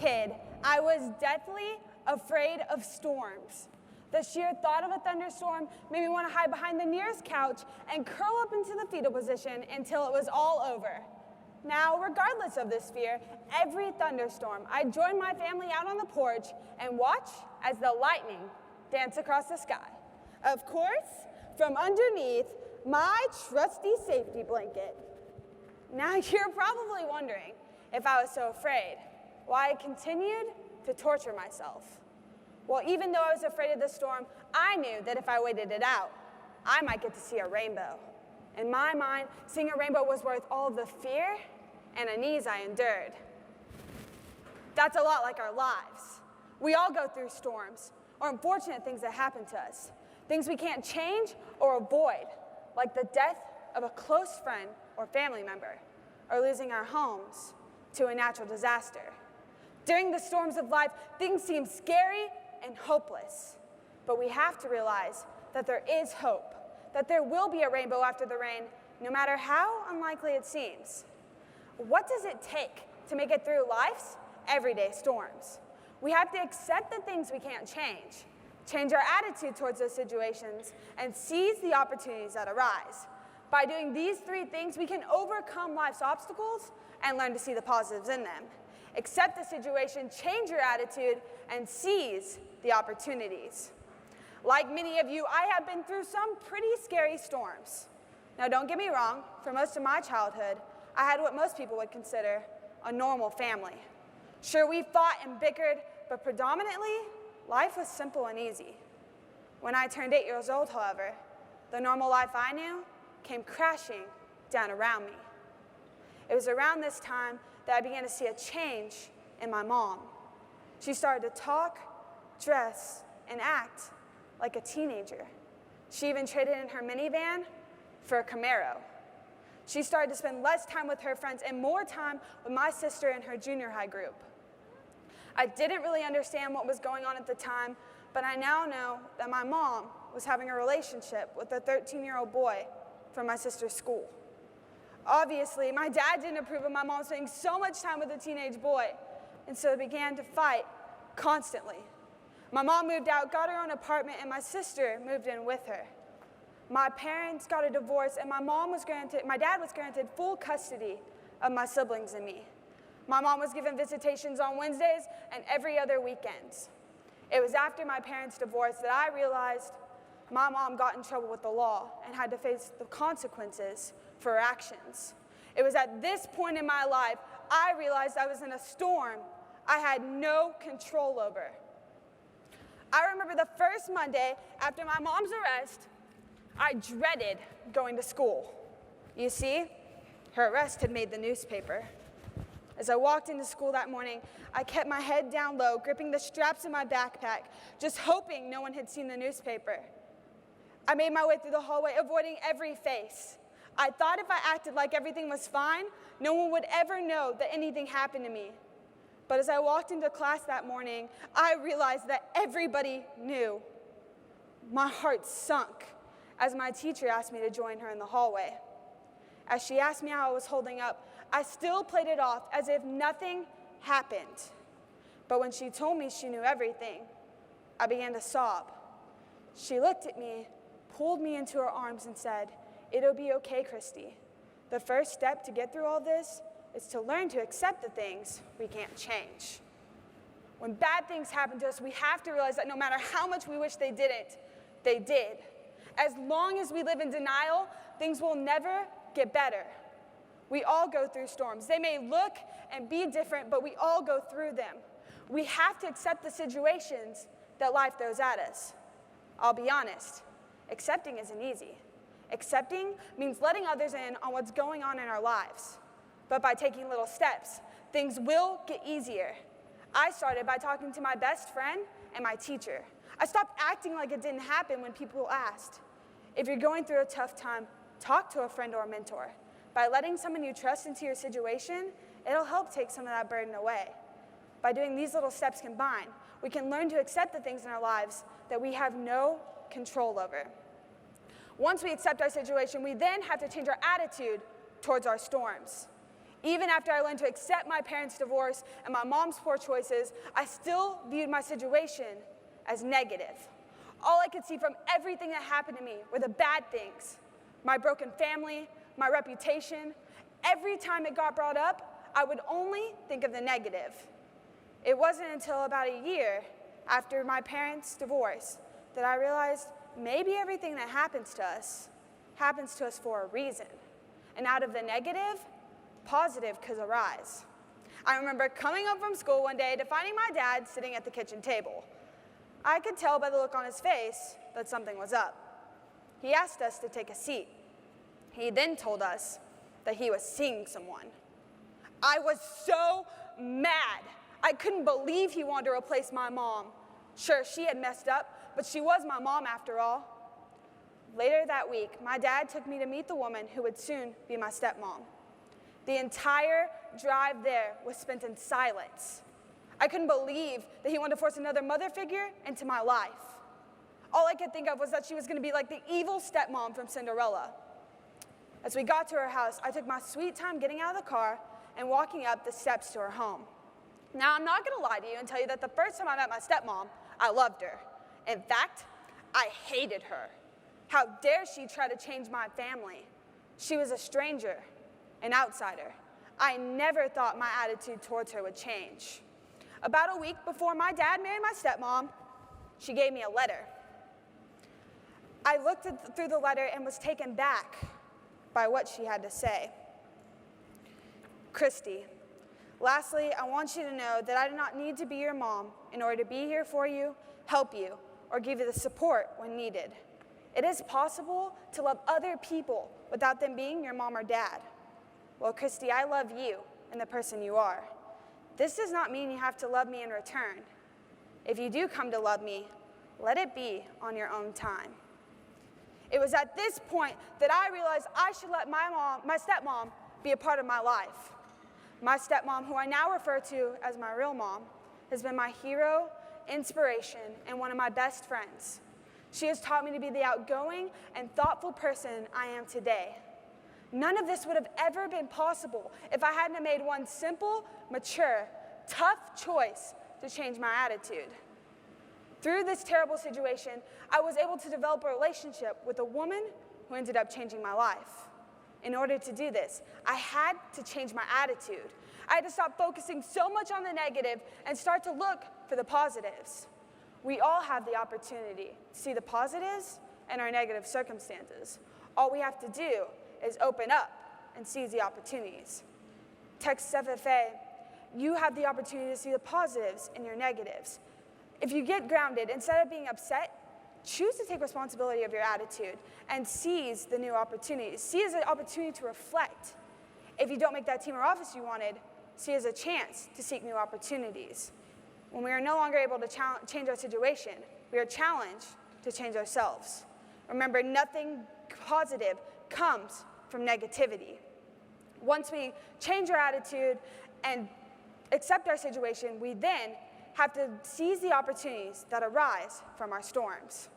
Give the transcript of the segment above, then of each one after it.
kid, I was deathly afraid of storms. The sheer thought of a thunderstorm made me want to hide behind the nearest couch and curl up into the fetal position until it was all over. Now, regardless of this fear, every thunderstorm, I'd join my family out on the porch and watch as the lightning dance across the sky. Of course, from underneath my trusty safety blanket. Now, you're probably wondering, if I was so afraid, why I continued to torture myself. Well, even though I was afraid of the storm, I knew that if I waited it out, I might get to see a rainbow. In my mind, seeing a rainbow was worth all the fear and unease I endured. That's a lot like our lives. We all go through storms, or unfortunate things that happen to us, things we can't change or avoid, like the death of a close friend or family member, or losing our homes to a natural disaster. During the storms of life, things seem scary and hopeless, but we have to realize that there is hope, that there will be a rainbow after the rain, no matter how unlikely it seems. What does it take to make it through life's everyday storms? We have to accept the things we can't change our attitude towards those situations, and seize the opportunities that arise. By doing these three things, we can overcome life's obstacles and learn to see the positives in them. Accept the situation, change your attitude, and seize the opportunities. Like many of you, I have been through some pretty scary storms. Now, don't get me wrong, for most of my childhood, I had what most people would consider a normal family. Sure, we fought and bickered, but predominantly, life was simple and easy. When I turned 8 years old, however, the normal life I knew came crashing down around me. It was around this time that I began to see a change in my mom. She started to talk, dress, and act like a teenager. She even traded in her minivan for a Camaro. She started to spend less time with her friends and more time with my sister and her junior high group. I didn't really understand what was going on at the time, but I now know that my mom was having a relationship with a 13-year-old boy from my sister's school. Obviously, my dad didn't approve of my mom spending so much time with a teenage boy, and so they began to fight constantly. My mom moved out, got her own apartment, and my sister moved in with her. My parents got a divorce, and my dad was granted full custody of my siblings and me. My mom was given visitations on Wednesdays and every other weekend. It was after my parents' divorce that I realized my mom got in trouble with the law and had to face the consequences for her actions. It was at this point in my life I realized I was in a storm I had no control over. I remember the first Monday after my mom's arrest, I dreaded going to school. You see, her arrest had made the newspaper. As I walked into school that morning, I kept my head down low, gripping the straps of my backpack, just hoping no one had seen the newspaper. I made my way through the hallway, avoiding every face. I thought if I acted like everything was fine, no one would ever know that anything happened to me. But as I walked into class that morning, I realized that everybody knew. My heart sunk as my teacher asked me to join her in the hallway. As she asked me how I was holding up, I still played it off as if nothing happened. But when she told me she knew everything, I began to sob. She looked at me, pulled me into her arms, and said, "It'll be okay, Krysti. The first step to get through all this is to learn to accept the things we can't change." When bad things happen to us, we have to realize that no matter how much we wish they didn't, they did. As long as we live in denial, things will never get better. We all go through storms. They may look and be different, but we all go through them. We have to accept the situations that life throws at us. I'll be honest, accepting isn't easy. Accepting means letting others in on what's going on in our lives. But by taking little steps, things will get easier. I started by talking to my best friend and my teacher. I stopped acting like it didn't happen when people asked. If you're going through a tough time, talk to a friend or a mentor. By letting someone you trust into your situation, it'll help take some of that burden away. By doing these little steps combined, we can learn to accept the things in our lives that we have no control over. Once we accept our situation, we then have to change our attitude towards our storms. Even after I learned to accept my parents' divorce and my mom's poor choices, I still viewed my situation as negative. All I could see from everything that happened to me were the bad things. My broken family, my reputation. Every time it got brought up, I would only think of the negative. It wasn't until about a year after my parents' divorce that I realized maybe everything that happens to us for a reason. And out of the negative, positive could arise. I remember coming home from school one day to finding my dad sitting at the kitchen table. I could tell by the look on his face that something was up. He asked us to take a seat. He then told us that he was seeing someone. I was so mad. I couldn't believe he wanted to replace my mom. Sure, she had messed up, but she was my mom after all. Later that week, my dad took me to meet the woman who would soon be my stepmom. The entire drive there was spent in silence. I couldn't believe that he wanted to force another mother figure into my life. All I could think of was that she was going to be like the evil stepmom from Cinderella. As we got to her house, I took my sweet time getting out of the car and walking up the steps to her home. Now, I'm not going to lie to you and tell you that the first time I met my stepmom, I loved her. In fact, I hated her. How dare she try to change my family? She was a stranger, an outsider. I never thought my attitude towards her would change. About a week before my dad married my stepmom, she gave me a letter. I looked through the letter and was taken back by what she had to say. Krysti, lastly, I want you to know that I do not need to be your mom in order to be here for you, help you, or give you the support when needed. It is possible to love other people without them being your mom or dad. Well, Krysti, I love you and the person you are. This does not mean you have to love me in return. If you do come to love me, let it be on your own time. It was at this point that I realized I should let my stepmom, be a part of my life. My stepmom, who I now refer to as my real mom, has been my hero, inspiration, and one of my best friends. She has taught me to be the outgoing and thoughtful person I am today. None of this would have ever been possible if I hadn't made one simple, mature, tough choice to change my attitude. Through this terrible situation, I was able to develop a relationship with a woman who ended up changing my life. In order to do this, I had to change my attitude. I had to stop focusing so much on the negative and start to look for the positives. We all have the opportunity to see the positives in our negative circumstances. All we have to do is open up and seize the opportunities. Texas FFA, you have the opportunity to see the positives in your negatives. If you get grounded, instead of being upset, choose to take responsibility of your attitude and seize the new opportunities. See it as an opportunity to reflect. If you don't make that team or office you wanted, see it as a chance to seek new opportunities. When we are no longer able to change our situation, we are challenged to change ourselves. Remember, nothing positive comes from negativity. Once we change our attitude and accept our situation, we then have to seize the opportunities that arise from our storms.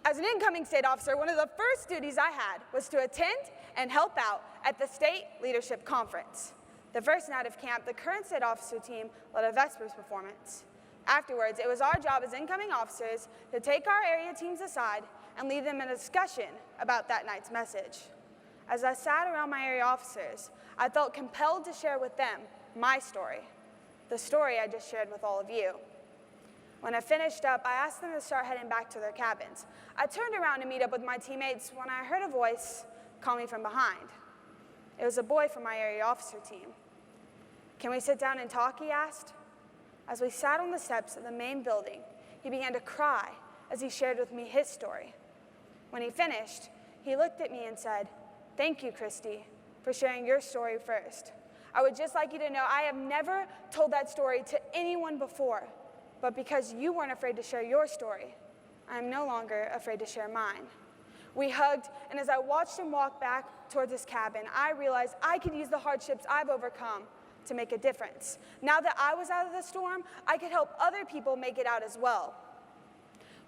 As an incoming state officer, one of the first duties I had was to attend and help out at the State Leadership Conference. The first night of camp, the current state officer team led a Vespers performance. Afterwards, it was our job as incoming officers to take our area teams aside and lead them in a discussion about that night's message. As I sat around my area officers, I felt compelled to share with them my story, the story I just shared with all of you. When I finished up, I asked them to start heading back to their cabins. I turned around to meet up with my teammates when I heard a voice call me from behind. It was a boy from my area officer team. "Can we sit down and talk?" he asked. As we sat on the steps of the main building, he began to cry as he shared with me his story. When he finished, he looked at me and said, "Thank you, Krysti, for sharing your story first. I would just like you to know I have never told that story to anyone before, but because you weren't afraid to share your story, I am no longer afraid to share mine." We hugged, and as I watched him walk back towards his cabin, I realized I could use the hardships I've overcome to make a difference. Now that I was out of the storm, I could help other people make it out as well.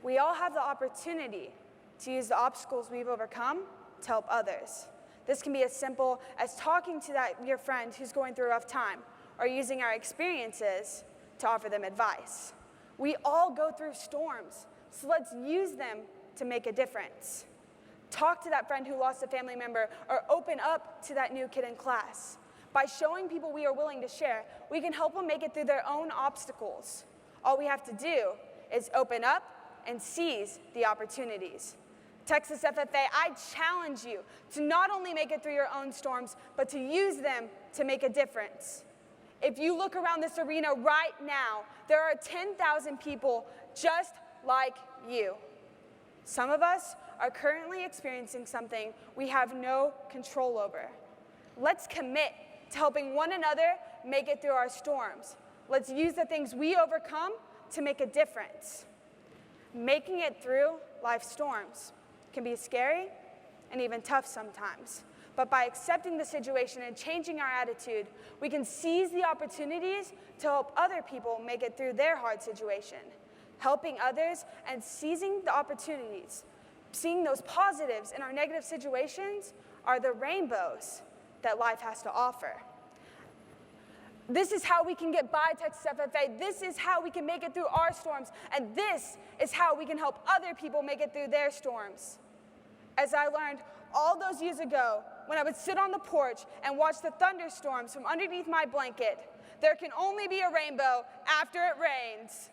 We all have the opportunity to use the obstacles we've overcome to help others. This can be as simple as talking to your friend who's going through a rough time, or using our experiences to offer them advice. We all go through storms, so let's use them to make a difference. Talk to that friend who lost a family member, or open up to that new kid in class. By showing people we are willing to share, we can help them make it through their own obstacles. All we have to do is open up and seize the opportunities. Texas FFA, I challenge you to not only make it through your own storms, but to use them to make a difference. If you look around this arena right now, there are 10,000 people just like you. Some of us are currently experiencing something we have no control over. Let's commit to helping one another make it through our storms. Let's use the things we overcome to make a difference. Making it through life's storms can be scary and even tough sometimes. But by accepting the situation and changing our attitude, we can seize the opportunities to help other people make it through their hard situation. Helping others and seizing the opportunities, seeing those positives in our negative situations, are the rainbows that life has to offer. This is how we can get by Texas FFA. This is how we can make it through our storms. And this is how we can help other people make it through their storms. As I learned all those years ago, when I would sit on the porch and watch the thunderstorms from underneath my blanket, there can only be a rainbow after it rains.